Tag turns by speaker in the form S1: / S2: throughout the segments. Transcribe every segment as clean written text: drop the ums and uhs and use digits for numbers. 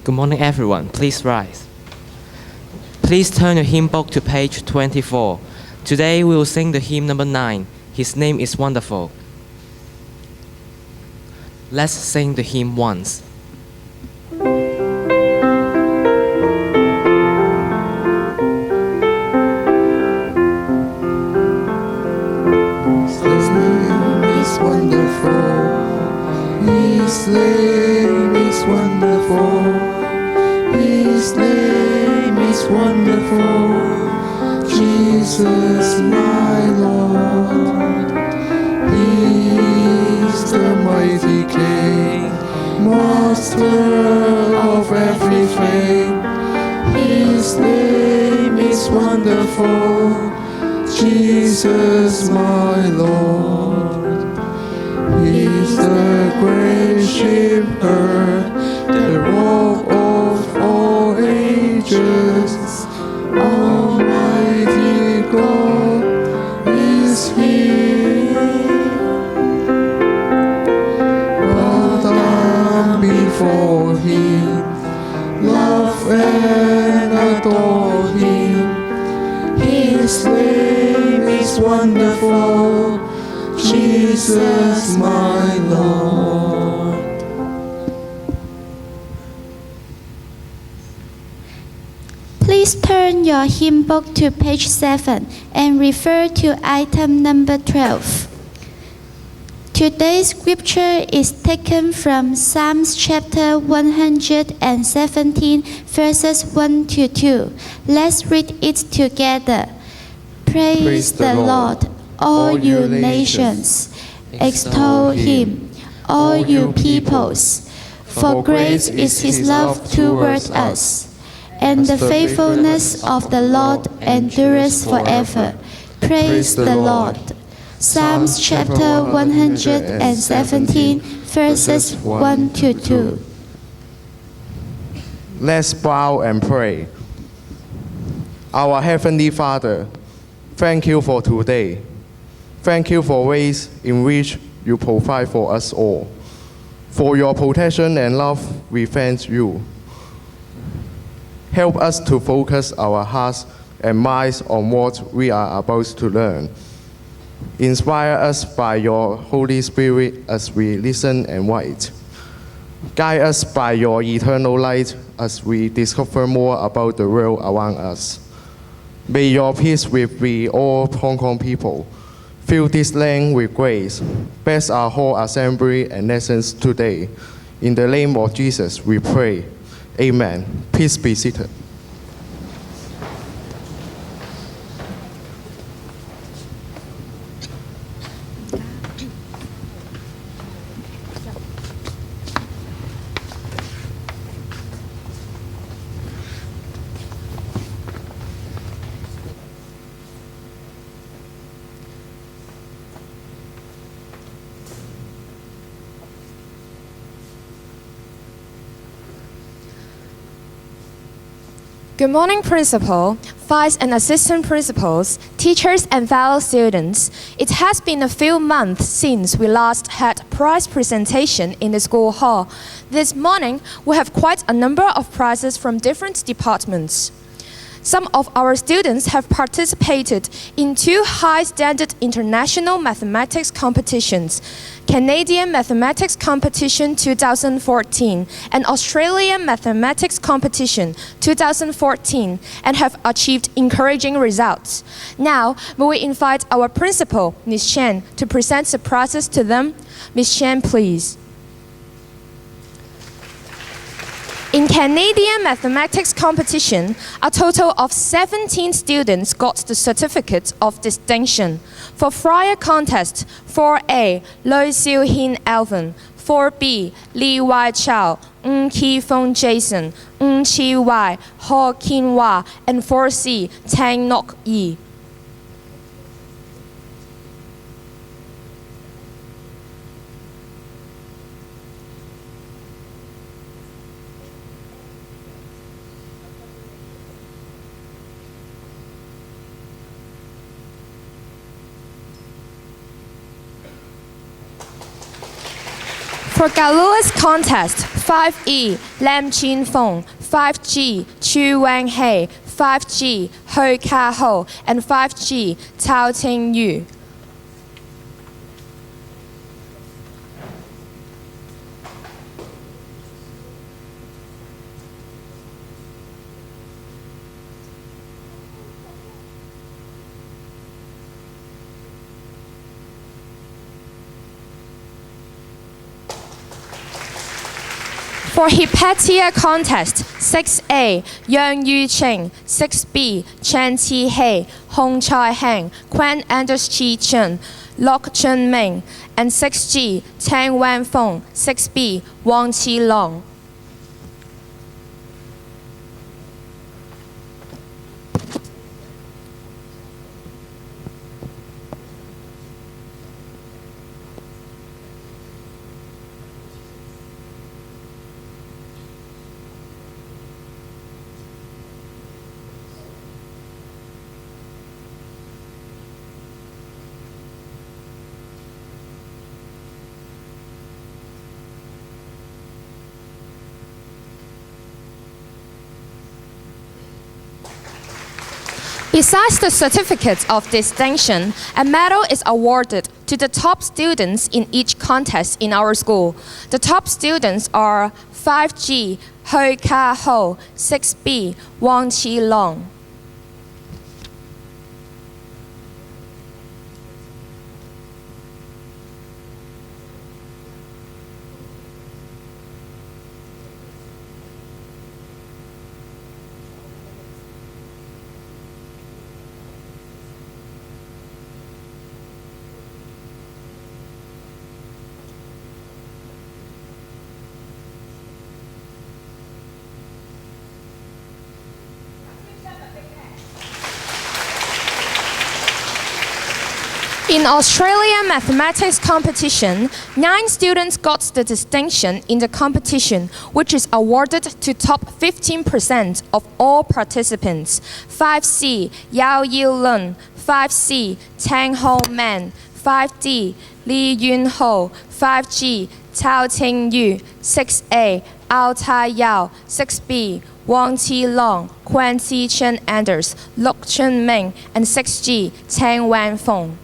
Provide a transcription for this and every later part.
S1: Good morning, everyone. Please rise. Please turn your hymn book to page 24. Today we will sing the hymn number 9. His name is wonderful. Let's sing the hymn once.
S2: His name is wonderful. His name is wonderful. His name is wonderful. Jesus, my Lord. He is the mighty King, Master of everything. His name is wonderful. Jesus, my Lord. He is the great shepherd, the rock of all ages. Almighty God is here. Bow down before Him, love and adore Him. His name is wonderful, Jesus, my Lord.
S3: Please turn your hymn book to page 7 and refer to item number 12. Today's scripture is taken from Psalms chapter 117, verses 1 to 2. Let's read it together. Praise the Lord, all you nations. Extol Him, all you peoples. For great is His love towards us, and the faithfulness of the Lord endures forever. Praise the Lord. Psalms chapter 117, verses 1 to 2.
S2: Let's bow and pray. Our Heavenly Father, thank you for today. Thank you for ways in which you provide for us all. For your protection and love, we thank you. Help us to focus our hearts and minds on what we are about to learn. Inspire us by your Holy Spirit as we listen and wait. Guide us by your eternal light as we discover more about the world around us. May your peace be all Hong Kong people. Fill this land with grace. Bless our whole assembly and lessons today. In the name of Jesus, we pray. Amen. Please be seated.
S4: Good morning, Principal, Vice and Assistant Principals, teachers and fellow students. It has been a few months since we last had prize presentation in the school hall. This morning, we have quite a number of prizes from different departments. Some of our students have participated in 2 high-standard international mathematics competitions, Canadian Mathematics Competition 2014 and Australian Mathematics Competition 2014, and have achieved encouraging results. Now, may we invite our principal, Ms. Chen, to present the prizes to them. Ms. Chen, please. In Canadian Mathematics Competition, a total of 17 students got the Certificate of Distinction. For Friar Contest, 4A, Lui Xiu Hin Alvin, 4B, Li Wai Chao, Ki Feng Jason, Chi Wai, Ho Kin Wa, and 4C, Tang Nok Yi. For Galua's Contest, 5E, Lam Chin Fong, 5G, Chu Wang Hei, 5G, Ho Ka Ho, and 5G, Tao Ting Yu. For Hepatia contest, 6A, Yang Yu Cheng, 6B, Chen Chi Hei, Hong Chai Heng, Quan Anders Chi Chen, Lok Chen Ming, and 6G, Tang Wan Feng, 6B, Wang Chi Long. Besides the certificates of distinction, a medal is awarded to the top students in each contest in our school. The top students are 5G, Ho Ka Ho, 6B, Wang Chi Long. In Australian mathematics competition, 9 students got the distinction in the competition, which is awarded to top 15% of all participants. 5C, Yao Yu Lun, 5C, Tang Ho Man, 5D, Li Yun Ho, 5G, Tao Ting Yu, 6A, Ao Tai Yao, 6B, Wang Qi Long, Quan Xi Chen Anders, Lok Chen Ming, and 6G, Tang Wan Feng.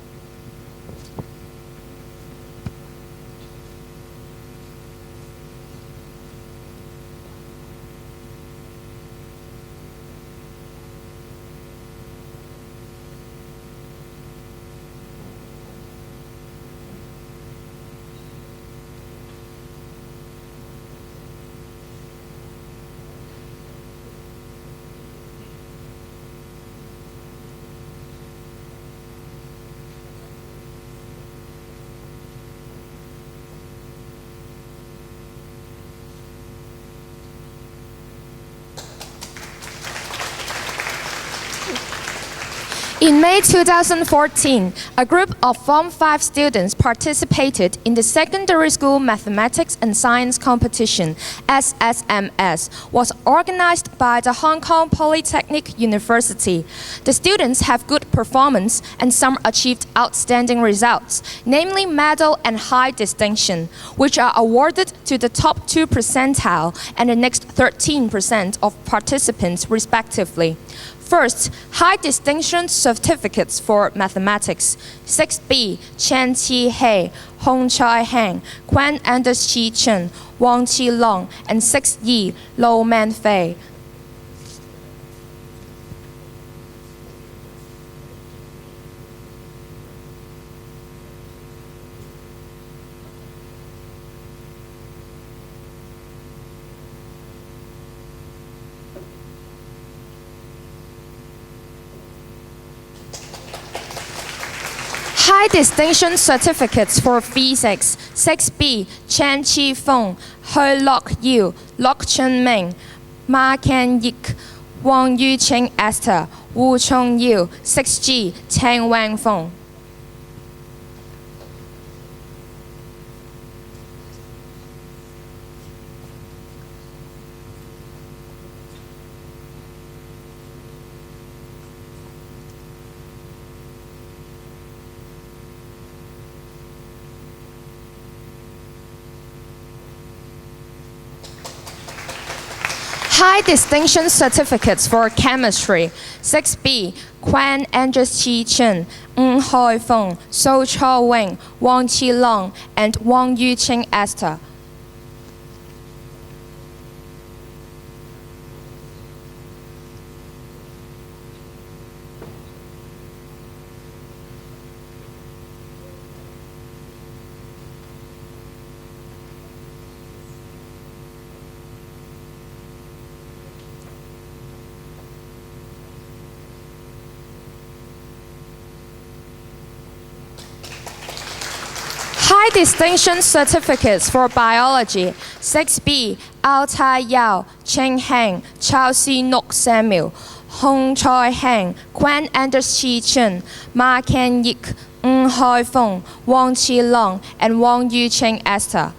S4: In May 2014, a group of Form 5 students participated in the Secondary School Mathematics and Science Competition, SSMS, was organized by the Hong Kong Polytechnic University. The students have good performance and some achieved outstanding results, namely medal and high distinction, which are awarded to the top 2 percentile and the next 13% of participants respectively. First, high distinction certificates for mathematics. 6B, Chen Chi Hei, Hong Chai Heng, Quan Anders Chi Chen, Wang Chi Long, and 6E, Lo Man Fei. High distinction certificates for physics. 6B, Chen Chi Feng, Ho Lok Yu, Lok Chen Ming, Ma Ken Yik, Wang Yu Cheng Esther, Wu Chong Yu, 6G, Tang Wang Feng. High distinction certificates for chemistry. 6B, Quan Andres Chi Chen, Ng Hoi Feng, So Cho Wing, Wang Chi Long, and Wang Yu Ching Esther. High distinction certificates for biology. 6B, Ao Tai Yao, Cheng Heng, Chao Si Nok Samuel, Hong Choi Heng, Quan Anders Chi Chen, Ma Ken Yik, Ng Hoi Feng, Wang Chi Long, and Wang Yu Cheng Esther.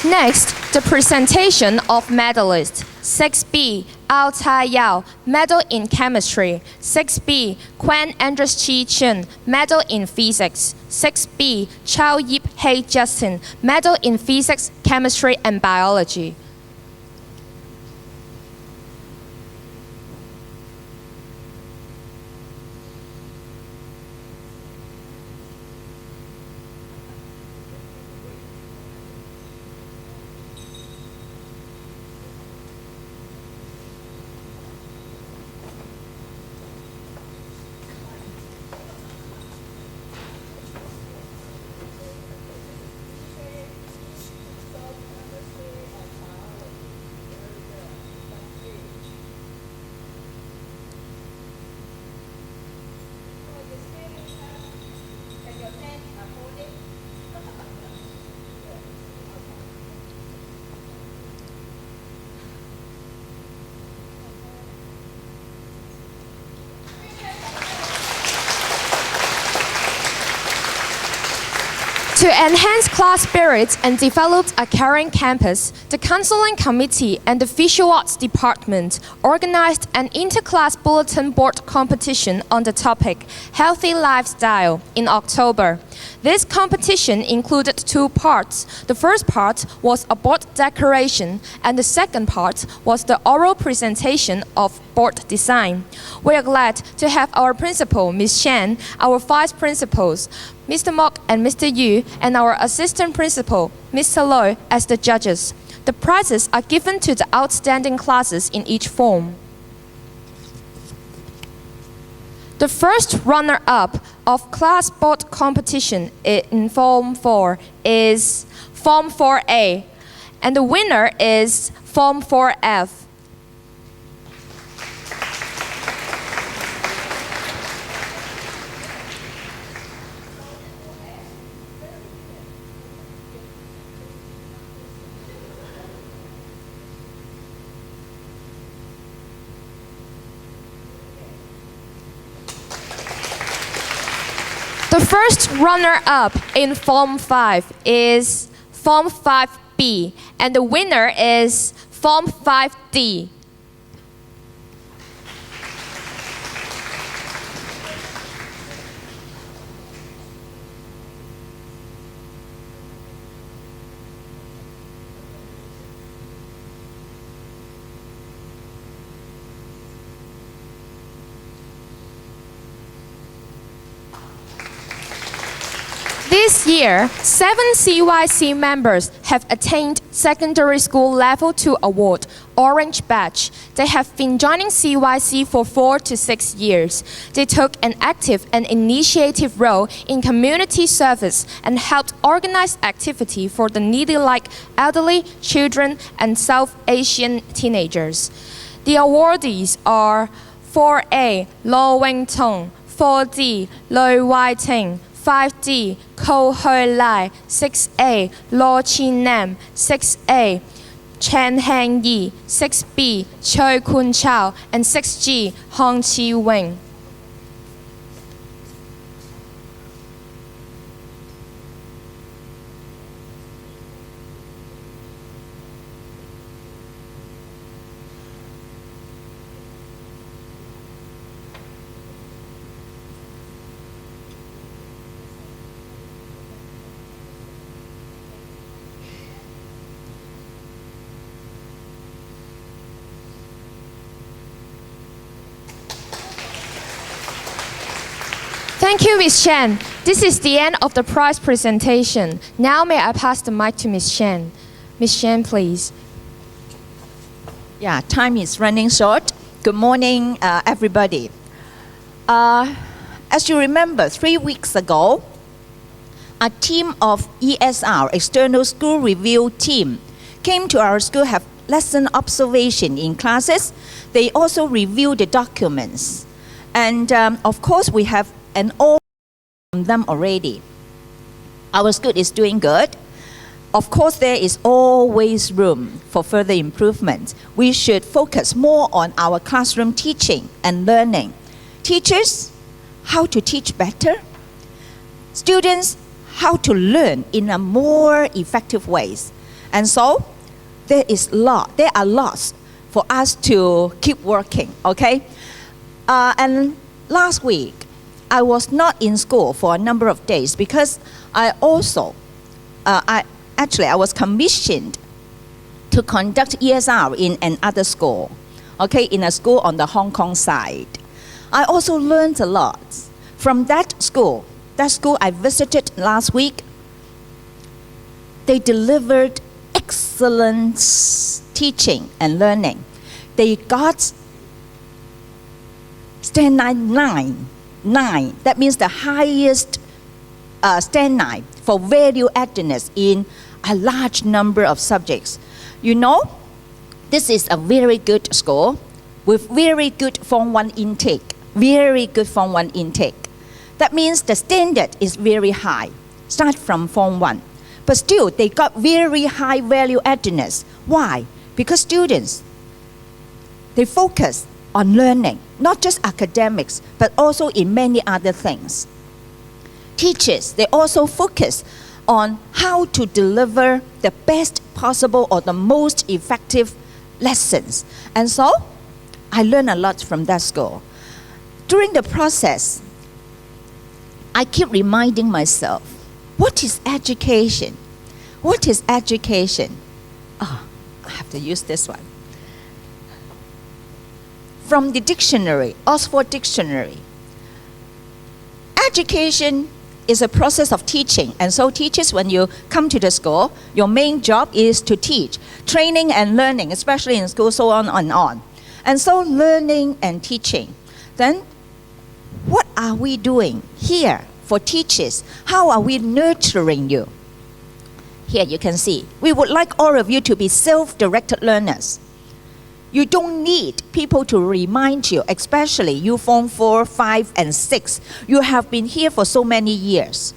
S4: Next, the presentation of medalists. 6B, Ao Tai Yao, medal in chemistry. 6B, Quan Andres Chi Chen, medal in physics. 6B, Chao Yip Hei Justin, medal in physics, chemistry, and biology. To enhance class spirits and develop a caring campus, the Counseling Committee and the Visual Arts Department organized an inter-class bulletin board competition on the topic Healthy Lifestyle in October. This competition included two parts. The first part was a board decoration, and the second part was the oral presentation of board design. We are glad to have our principal, Ms. Shan, our vice principals, Mr. Mok and Mr. Yu, and our assistant principal, Mr. Lo, as the judges. The prizes are given to the outstanding classes in each form. The first runner-up of class board competition in Form 4 is Form 4A, and the winner is Form 4F. The first runner-up in Form 5 is Form 5B, and the winner is Form 5D. This year, 7 CYC members have attained Secondary School Level 2 Award, Orange Badge. They have been joining CYC for 4 to 6 years. They took an active and initiative role in community service and helped organize activity for the needy like elderly, children, and South Asian teenagers. The awardees are 4A, Lo Wing Tong, 4D, Lo Wai Ting, 5D, Ko Hoi Lai, 6A, Lo Chin Nam, 6A, Chen Hang Yi, 6B, Choi Kun Chao, and 6G, Hong Chi Wing. Thank you, Ms. Chen. This is the end of the prize presentation. Now may I pass the mic to Ms. Chen. Ms. Chen, please.
S5: Yeah, time is running short. Good morning, everybody. As you remember, 3 weeks ago, a team of ESR, External School Review Team, came to our school, have lesson observation in classes. They also review the documents. And of course, we have an all from them already. Our school is doing good. Of course, there is always room for further improvement. We should focus more on our classroom teaching and learning. Teachers, how to teach better. Students, how to learn in a more effective ways. And so, there are lots for us to keep working, okay? And last week, I was not in school for a number of days because I was commissioned to conduct ESR in another school, okay, in a school on the Hong Kong side. I also learned a lot from that school. That school I visited last week, they delivered excellent teaching and learning. They got standard 9. That means the highest standard for value addedness in a large number of subjects. You know, this is a very good school with very good Form 1 intake. Very good Form 1 intake. That means the standard is very high. Start from Form 1. But still, they got very high value addedness. Why? Because students, they focus on learning, not just academics, but also in many other things. Teachers, they also focus on how to deliver the best possible or the most effective lessons. And so, I learned a lot from that school. During the process, I keep reminding myself, what is education? What is education? I have to use this one. From the dictionary, Oxford Dictionary, education is a process of teaching. And so teachers, when you come to the school, your main job is to teach. Training and learning, especially in school, so on and on. And so learning and teaching. Then, what are we doing here for teachers? How are we nurturing you? Here you can see, we would like all of you to be self-directed learners. You don't need people to remind you, especially you Form 4, 5, and 6. You have been here for so many years.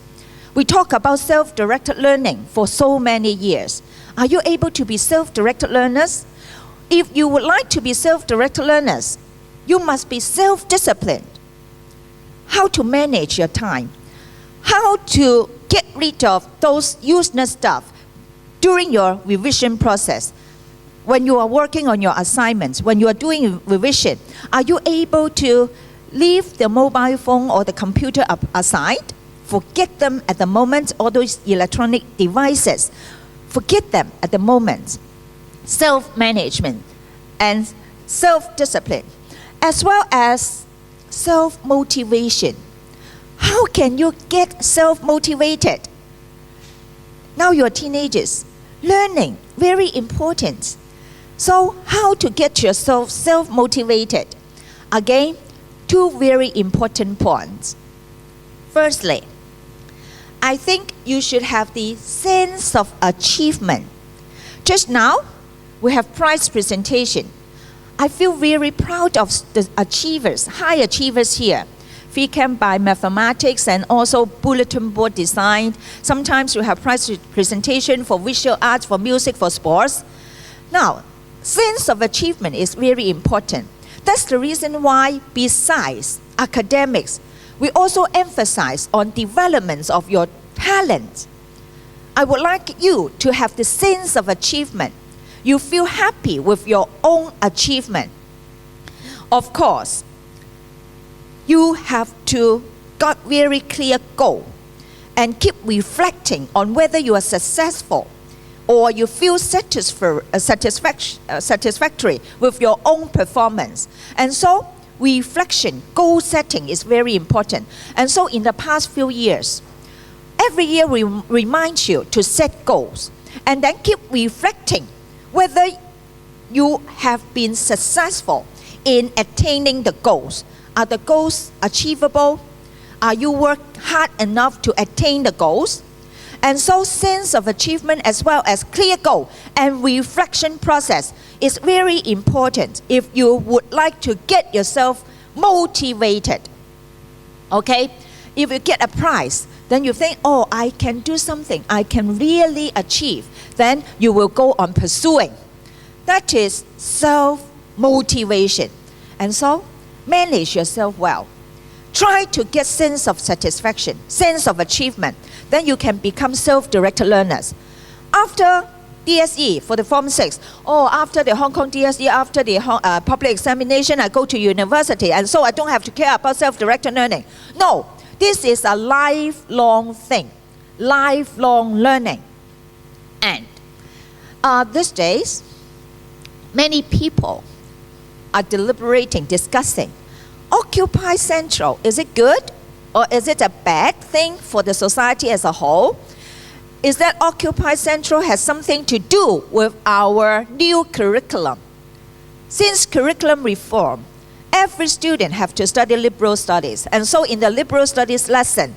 S5: We talk about self-directed learning for so many years. Are you able to be self-directed learners? If you would like to be self-directed learners, you must be self-disciplined. How to manage your time. How to get rid of those useless stuff during your revision process. When you are working on your assignments, when you are doing revision, are you able to leave the mobile phone or the computer aside? Forget them at the moment, all those electronic devices. Forget them at the moment. Self-management and self-discipline, as well as self-motivation. How can you get self-motivated? Now you're teenagers. Learning, very important. So how to get yourself self-motivated? Again, two very important points. Firstly, I think you should have the sense of achievement. Just now, we have prize presentation. I feel very proud of the achievers, high achievers here. FECAM by mathematics and also bulletin board design. Sometimes we have prize presentation for visual arts, for music, for sports. Now, sense of achievement is very important. That's the reason why, besides academics, we also emphasize on developments of your talent. I would like you to have the sense of achievement. You feel happy with your own achievement. Of course, you have to got very clear goal and keep reflecting on whether you are successful or you feel satisfactory with your own performance. And so reflection, goal setting is very important. And so in the past few years, every year we remind you to set goals and then keep reflecting whether you have been successful in attaining the goals. Are the goals achievable? Are you worked hard enough to attain the goals? And so sense of achievement as well as clear goal and reflection process is very important if you would like to get yourself motivated. Okay? If you get a prize, then you think, oh, I can do something, I can really achieve. Then you will go on pursuing. That is self-motivation. And so, manage yourself well. Try to get sense of satisfaction, sense of achievement. Then you can become self-directed learners. After DSE for the Form 6, or after the Hong Kong DSE, after the public examination, I go to university, and so I don't have to care about self-directed learning. No, this is a lifelong thing, lifelong learning. And these days, many people are deliberating, discussing, Occupy Central, is it good or is it a bad thing for the society as a whole? Is that Occupy Central has something to do with our new curriculum? Since curriculum reform, every student have to study liberal studies. And so in the liberal studies lesson,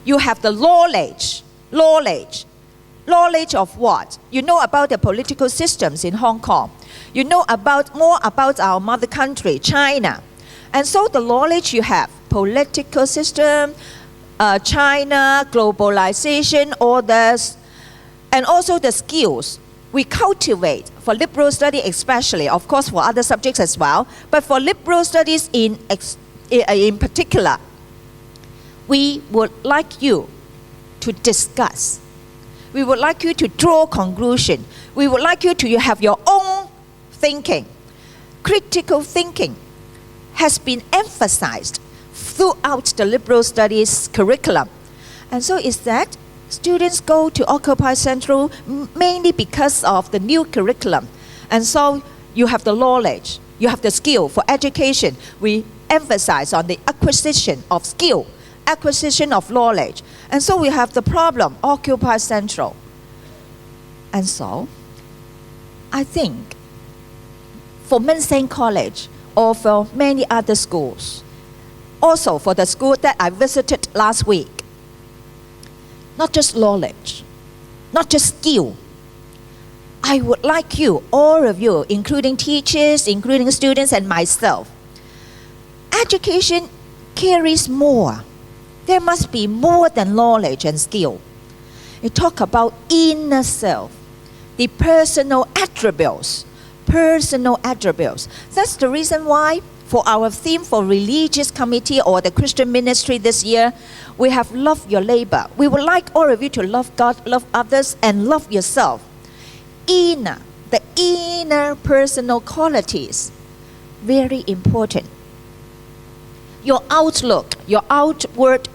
S5: you have the knowledge. Knowledge of what? You know about the political systems in Hong Kong. You know more about our mother country, China. And so the knowledge you have, political system, China, globalization, all this, and also the skills we cultivate for liberal study especially, of course for other subjects as well, but for liberal studies in particular, we would like you to discuss. We would like you to draw conclusion. We would like you to have your own thinking. Critical thinking has been emphasized throughout the liberal studies curriculum. And so is that students go to Occupy Central mainly because of the new curriculum. And so you have the knowledge, you have the skill. For education, we emphasize on the acquisition of skill, acquisition of knowledge. And so we have the problem, Occupy Central. And so, I think for Monring College or for many other schools, also for the school that I visited last week, not just knowledge, not just skill. I would like you, all of you, including teachers, including students and myself, education carries more. There must be more than knowledge and skill. It talks about inner self, the personal attributes. That's the reason why for our theme for religious committee or the Christian ministry this year, we have love your labor. We would like all of you to love God, love others, and love yourself. The inner personal qualities, very important. Your outlook, your outward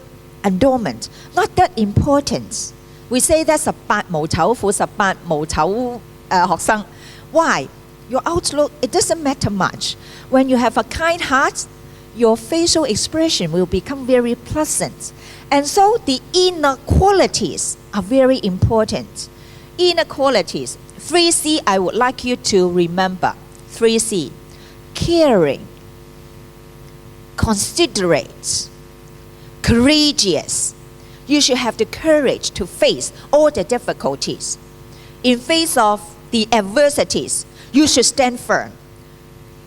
S5: adornment, not that important. We say that's 18無醜婦18無醜學生. Why? Your outlook, it doesn't matter much. When you have a kind heart, your facial expression will become very pleasant. And so the inner qualities are very important. Inner qualities, 3C I would like you to remember. 3C, caring, considerate, courageous. You should have the courage to face all the difficulties. In face of the adversities, you should stand firm.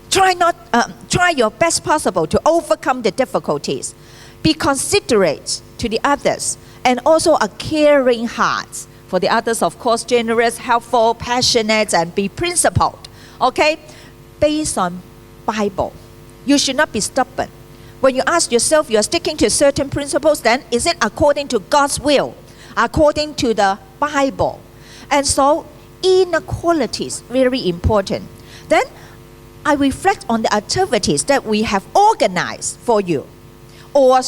S5: Try your best possible to overcome the difficulties. Be considerate to the others and also a caring heart For the others, of course, generous, helpful, passionate, and be principled. Okay? Based on Bible. You should not be stubborn. When you ask yourself, you are sticking to certain principles, then is it according to God's will? According to the Bible? And so, inner qualities, very important. Then, I reflect on the activities that we have organized for you, or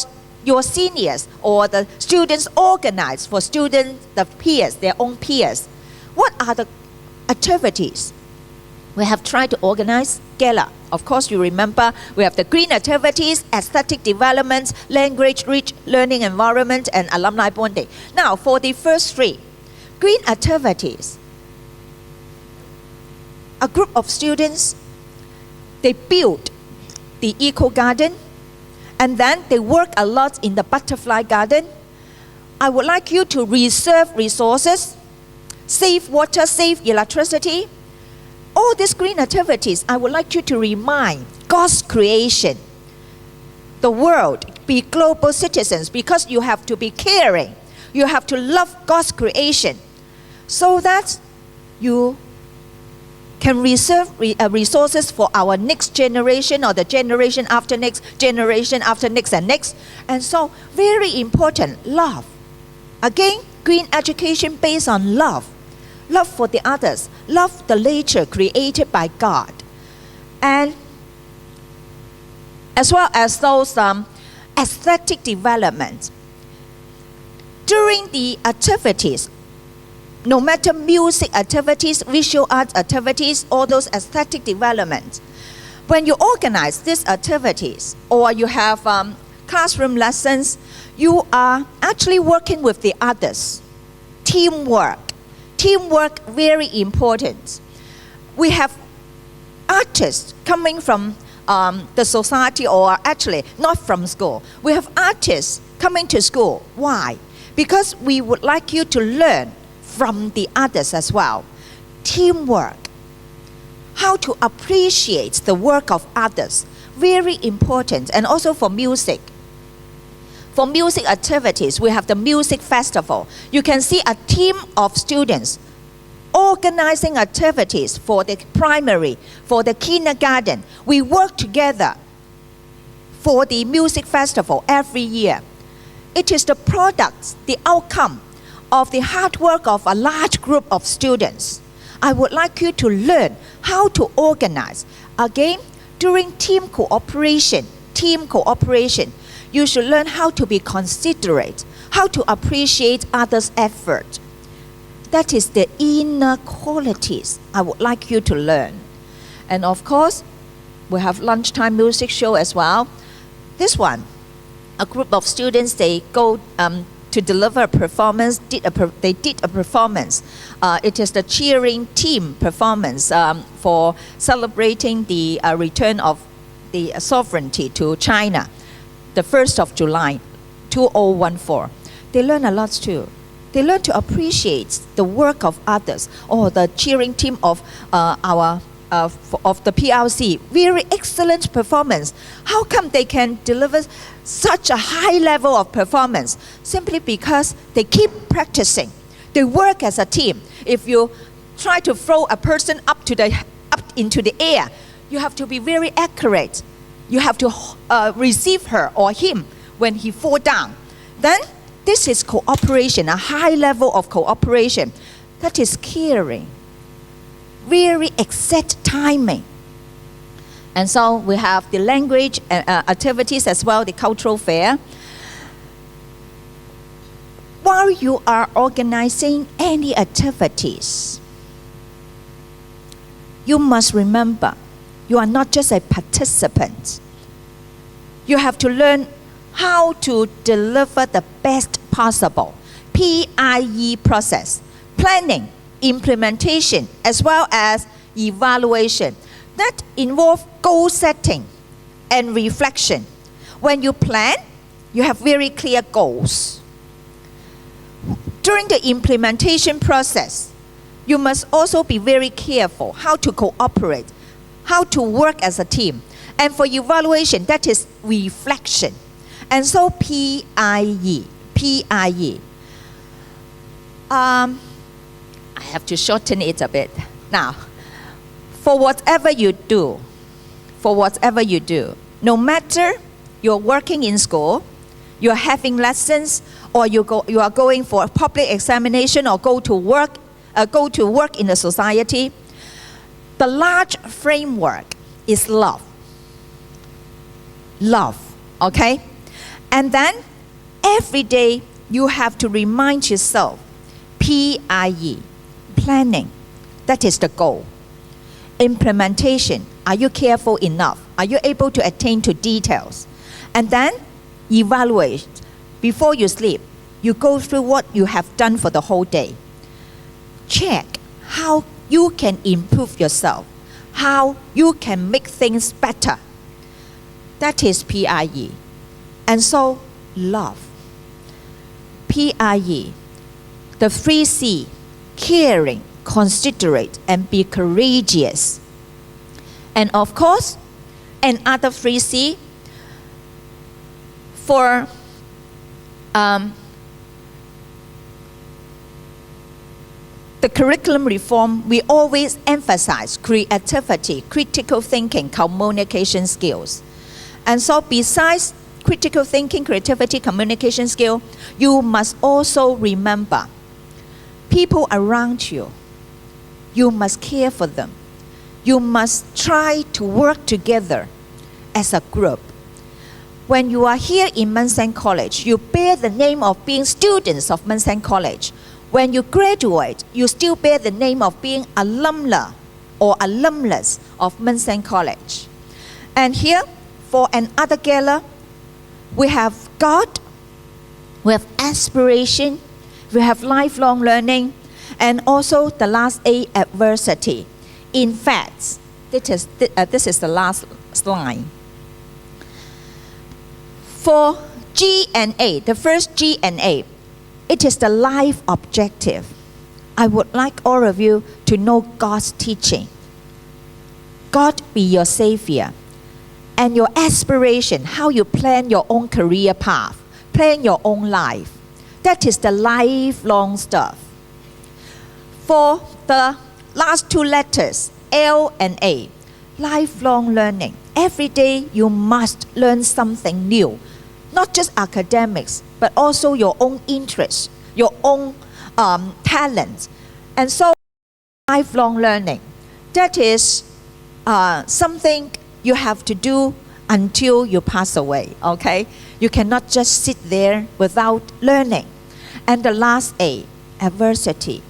S5: your seniors or the students organize for students, the peers, their own peers. What are the activities we have tried to organize? Gala. Of course, you remember we have the green activities, aesthetic development, language-rich learning environment, and alumni bonding. Now, for the first three, green activities. A group of students, they build the eco garden, and then they work a lot in the butterfly garden. I would like you to reserve resources, save water, save electricity. All these green activities, I would like you to remind God's creation, the world, be global citizens, because you have to be caring. You have to love God's creation so that you can reserve resources for our next generation or the generation after next, generation after next and next. And so, very important, love. Again, green education based on love. Love for the others. Love the nature created by God. And as well as those aesthetic development. During the activities, no matter music activities, visual arts activities, all those aesthetic developments, when you organize these activities or you have classroom lessons, you are actually working with the others. Teamwork. Teamwork, very important. We have artists coming from the society, or actually not from school. We have artists coming to school. Why? Because we would like you to learn from the others as well. Teamwork. How to appreciate the work of others. Very important. And also for music. For music activities, we have the music festival. You can see a team of students organizing activities for the primary, for the kindergarten. We work together for the music festival every year. It is the product, the outcome of the hard work of a large group of students. I would like you to learn how to organize. Again, during team cooperation, you should learn how to be considerate, how to appreciate others' effort. That is the inner qualities I would like you to learn. And of course, we have lunchtime music show as well. This one, a group of students, they go to deliver a performance, they did a performance. It is the cheering team performance for celebrating the return of the sovereignty to China, the 1st of July, 2014. They learn a lot too. They learn to appreciate the work of others, or the cheering team of of the PRC. Very excellent performance. How come they can deliver such a high level of performance? Simply because they keep practicing. They work as a team. If you try to throw a person up into the air, you have to be very accurate. You have to receive her or him when he fall down. Then this is cooperation, a high level of cooperation. That is caring. Very exact timing. And so we have the language activities as well, the cultural fair. While you are organizing any activities, you must remember, you are not just a participant. You have to learn how to deliver the best possible. PIE process. Planning, implementation, as well as evaluation. That involves goal setting and reflection. When you plan, you have very clear goals. During the implementation process, you must also be very careful how to cooperate, how to work as a team. And for evaluation, that is reflection. And so PIE. I have to shorten it a bit. Now, for whatever you do, no matter you're working in school, you're having lessons, or you are going for a public examination, or go to work in the society, the large framework is love. Love, okay? And then every day you have to remind yourself, PIE, planning, that is the goal. Implementation, are you careful enough? Are you able to attain to details? And then evaluate. Before you sleep, you go through what you have done for the whole day. Check how you can improve yourself, how you can make things better. That is PIE. And so, love. PIE, the 3C, caring, considerate, and be courageous. And of course, another 3C, for the curriculum reform, we always emphasize creativity, critical thinking, communication skills. And so besides critical thinking, creativity, communication skill, you must also remember people around you. You must care for them. You must try to work together as a group. When you are here in Monring College, you bear the name of being students of Monring College. When you graduate, you still bear the name of being alumna or alumnus of Monring College. And here, for another gala, we have God, we have aspiration, we have lifelong learning, and also the last A, adversity. In fact, this is the last line. For G and A, the first G and A, it is the life objective. I would like all of you to know God's teaching. God be your savior. And your aspiration, how you plan your own career path, plan your own life. That is the lifelong stuff. For the last two letters, L and A, lifelong learning. Every day you must learn something new. Not just academics, but also your own interests, your own talents. And so, lifelong learning. That is something you have to do until you pass away, okay? You cannot just sit there without learning. And the last A, adversity.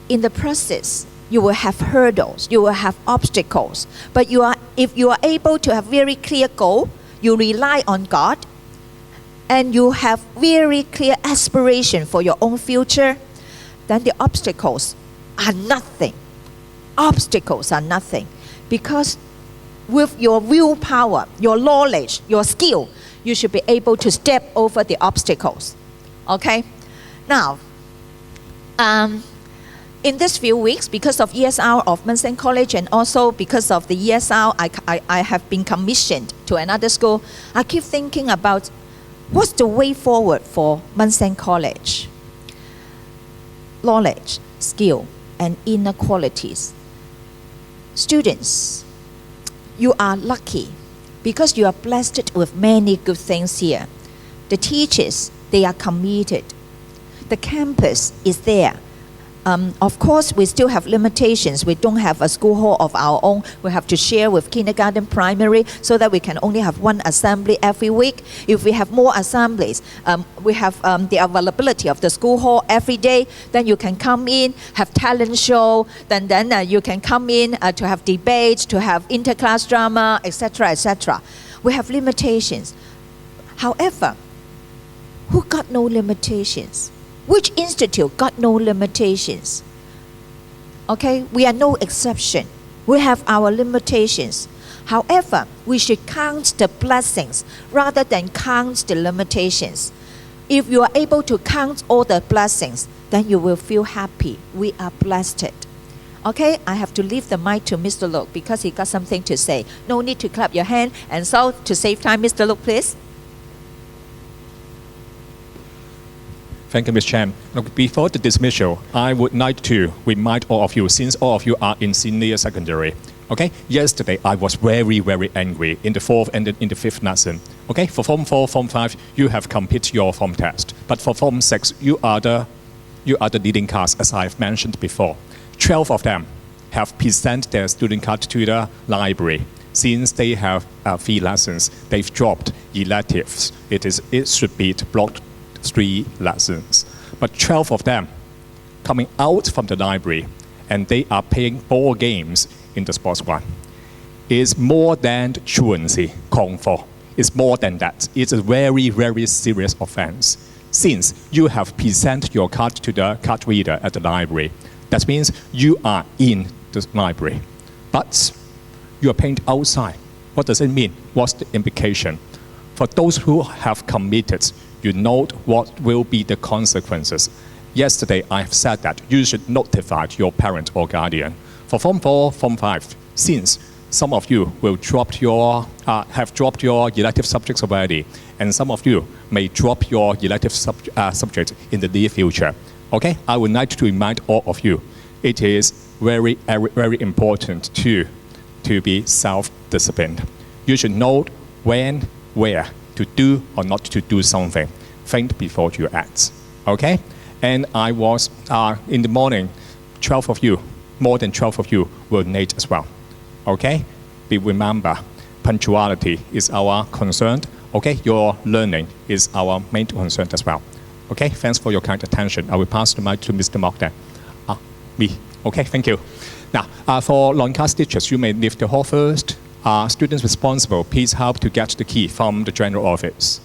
S5: In the process, you will have hurdles, you will have obstacles. But if you are able to have very clear goal, you rely on God, and you have very clear aspiration for your own future, then the obstacles are nothing. Obstacles are nothing. Because with your willpower, your knowledge, your skill, you should be able to step over the obstacles. Okay? Now, in these few weeks, because of ESR of Monring College, and also because of the ESR, I have been commissioned to another school. I keep thinking about what's the way forward for Monring College. Knowledge, skill, and inner qualities. Students, you are lucky because you are blessed with many good things here. The teachers, they are committed. The campus is there. Of course, we still have limitations. We don't have a school hall of our own. We have to share with kindergarten, primary, so that we can only have one assembly every week. If we have more assemblies, we have the availability of the school hall every day. Then you can come in, have talent show. Then you can come in to have debates, to have interclass drama, etc., etc. We have limitations. However, who got no limitations? Which institute got no limitations? Okay, we are no exception. We have our limitations. However, we should count the blessings rather than count the limitations. If you are able to count all the blessings, then you will feel happy. We are blessed. Okay, I have to leave the mic to Mr. Luke because he got something to say. No need to clap your hand. And so, to save time, Mr. Luke, please.
S6: Thank you, Ms. Chen. Look, before the dismissal, I would like to remind all of you, since all of you are in senior secondary, okay? Yesterday, I was very, very angry in the fourth and in the fifth lesson. Okay, for Form 4, Form 5, you have completed your form test. But for Form 6, you are the leading class, as I've mentioned before. 12 of them have presented their student card to the library. Since they have 3 lessons, they've dropped electives. It should be blocked 3 lessons. But 12 of them coming out from the library, and they are playing ball games in the sports one. It's more than truancy, Kong for. It's more than that. It's a very, very serious offense. Since you have presented your card to the card reader at the library, that means you are in the library. But you are playing outside. What does it mean? What's the implication? For those who have committed, you know what will be the consequences. Yesterday, I have said that you should notify your parent or guardian. For Form 4, Form 5, since some of you will have dropped your elective subjects already, and some of you may drop your elective subject in the near future. Okay, I would like to remind all of you, it is very, very important to be self-disciplined. You should know when, where to do or not to do something. Think before you act. Okay? And I was, in the morning, 12 of you, more than 12 of you were late as well. Okay? Remember, punctuality is our concern. Okay? Your learning is our main concern as well. Okay? Thanks for your kind attention. I will pass the mic to Mr. Mok then. Me. Okay, thank you. Now, for non-class teachers, you may leave the hall first. Students responsible, please help to get the key from the general office.